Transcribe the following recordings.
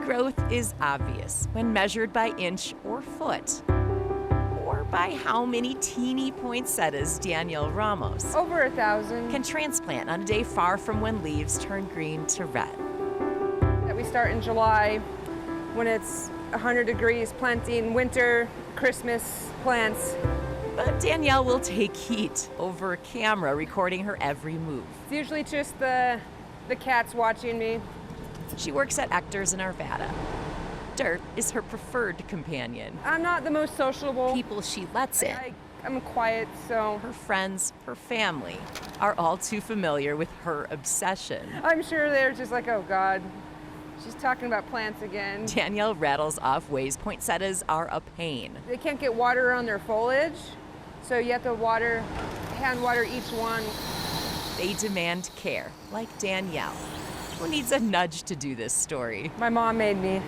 Growth is obvious when measured by inch or foot, or by how many teeny poinsettias Danielle Ramos Over 1,000. can transplant on a day far from when leaves turn green to red. That we start in July when it's 100 degrees, planting winter, Christmas plants. But Danielle will take heat over camera recording her every move. It's usually just the cats watching me. She works at Echter's in Arvada. Dirt is her preferred companion. I'm not the most sociable. People she lets in, I'm quiet, so her friends, her family, are all too familiar with her obsession. I'm sure they're just like, oh God, she's talking about plants again. Danielle rattles off ways poinsettias are a pain. They can't get water on their foliage, so you have to hand water each one. They demand care, like Danielle, who needs a nudge to do this story. My mom made me.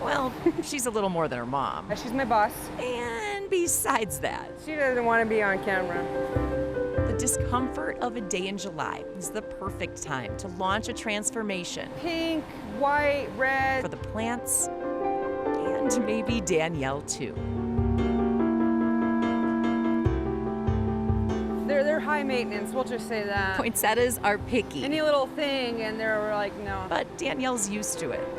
Well, she's a little more than her mom. She's my boss. And besides that, She doesn't want to be on camera. the discomfort of a day in July is the perfect time to launch a transformation Pink, white, red. for the plants and maybe Danielle too. They're high maintenance, we'll just say that. Poinsettias are picky, Any little thing, and they're like, no. but Danielle's used to it.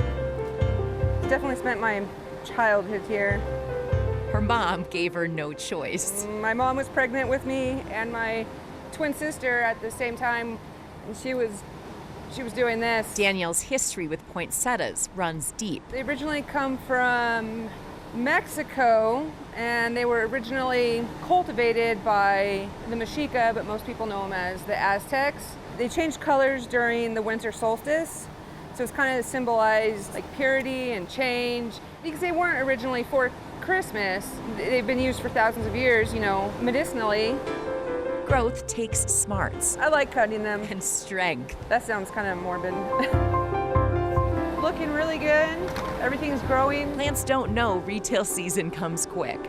Definitely spent my childhood here. Her mom gave her no choice. My mom was pregnant with me and my twin sister at the same time, and she was doing this. Danielle's history with poinsettias runs deep. They originally come from Mexico, and they were originally cultivated by the Mexica, but most people know them as the Aztecs. They changed colors during the winter solstice, so it's kind of symbolized like purity and change. Because they weren't originally for Christmas, they've been used for thousands of years, medicinally. Growth takes smarts I like cutting them. and strength. That sounds kind of morbid. Looking really good. Everything's growing. Plants don't know retail season comes quick.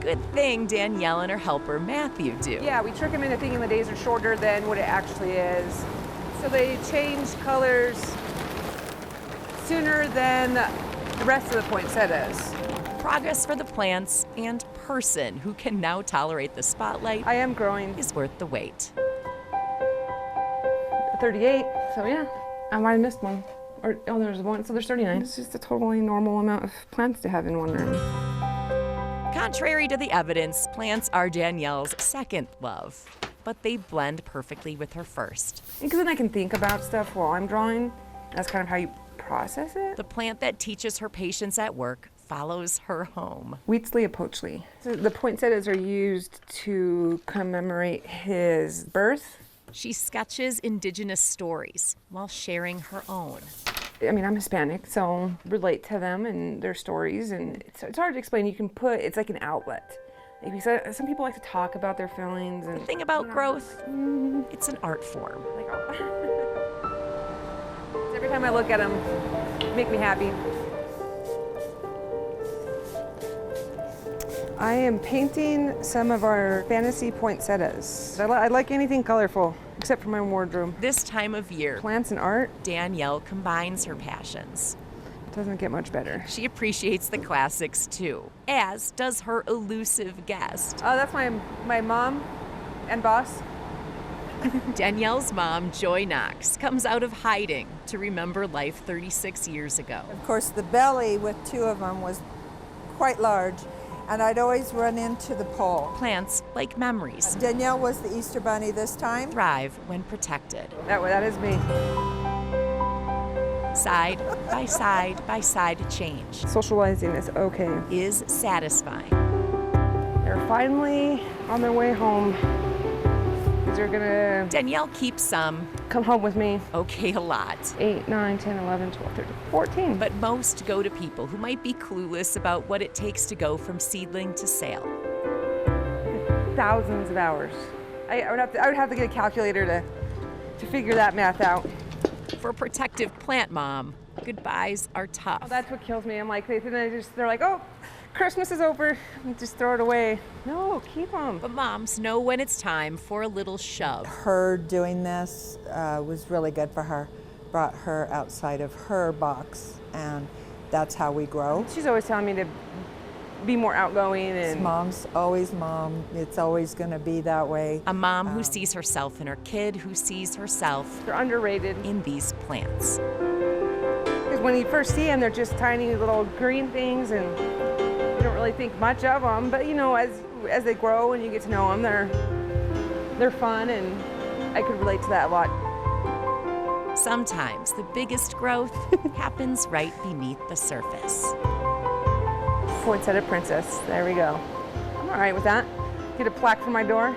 Good thing Danielle and her helper Matthew do. Yeah, we trick them into thinking the days are shorter than what it actually is. So they change colors sooner than the rest of the poinsettias. Progress for the plants and person who can now tolerate the spotlight I am growing. is worth the wait. 38, so yeah. I might have missed one. There's one, so there's 39. It's just a totally normal amount of plants to have in one room. Contrary to the evidence, plants are Danielle's second love, but they blend perfectly with her first. Because then I can think about stuff while I'm drawing. That's kind of how you process it. The plant that teaches her patience at work follows her home. Wheatsley Poachley. So the poinsettias are used to commemorate his birth. She sketches indigenous stories while sharing her own. I mean, I'm Hispanic, so relate to them and their stories, and it's hard to explain. It's like an outlet. Because some people like to talk about their feelings. And The thing about growth, it's an art form. like, every time I look at them, make me happy. I am painting some of our fantasy poinsettias. I like anything colorful, except for my wardrobe. This time of year, Plants and art Danielle combines her passions. doesn't get much better. She appreciates the classics too, as does her elusive guest. Oh, that's my mom and boss. Danielle's mom, Joy Knox, comes out of hiding to remember life 36 years ago. Of course, the belly with two of them was quite large, and I'd always run into the pole. Plants, like memories, Danielle was the Easter Bunny this time. thrive when protected. That is me. Side by side by side change Socializing is okay. is satisfying. They're finally on their way home. They're gonna Danielle keeps some, come home with me. okay, a lot. 8, 9, 10, 11, 12, 13, 14. But most go to people who might be clueless about what it takes to go from seedling to sale. Thousands of hours. I would have to get a calculator to figure that math out. For protective plant mom, goodbyes are tough. Oh, that's what kills me. I'm like, they're like, oh, Christmas is over. Just throw it away. No, keep them. But moms know when it's time for a little shove. Her doing this was really good for her. brought her outside of her box, and that's how we grow. She's always telling me to be more outgoing, and Mom's always mom. It's always going to be that way. A mom who sees herself in her kid, who sees herself they're underrated. in these plants. Because when you first see them, they're just tiny little green things, and you don't really think much of them. But you know, as they grow and you get to know them, they're fun, and I could relate to that a lot. Sometimes the biggest growth happens right beneath the surface. Poinsettia princess. There we go. I'm all right with that. Get a plaque for my door.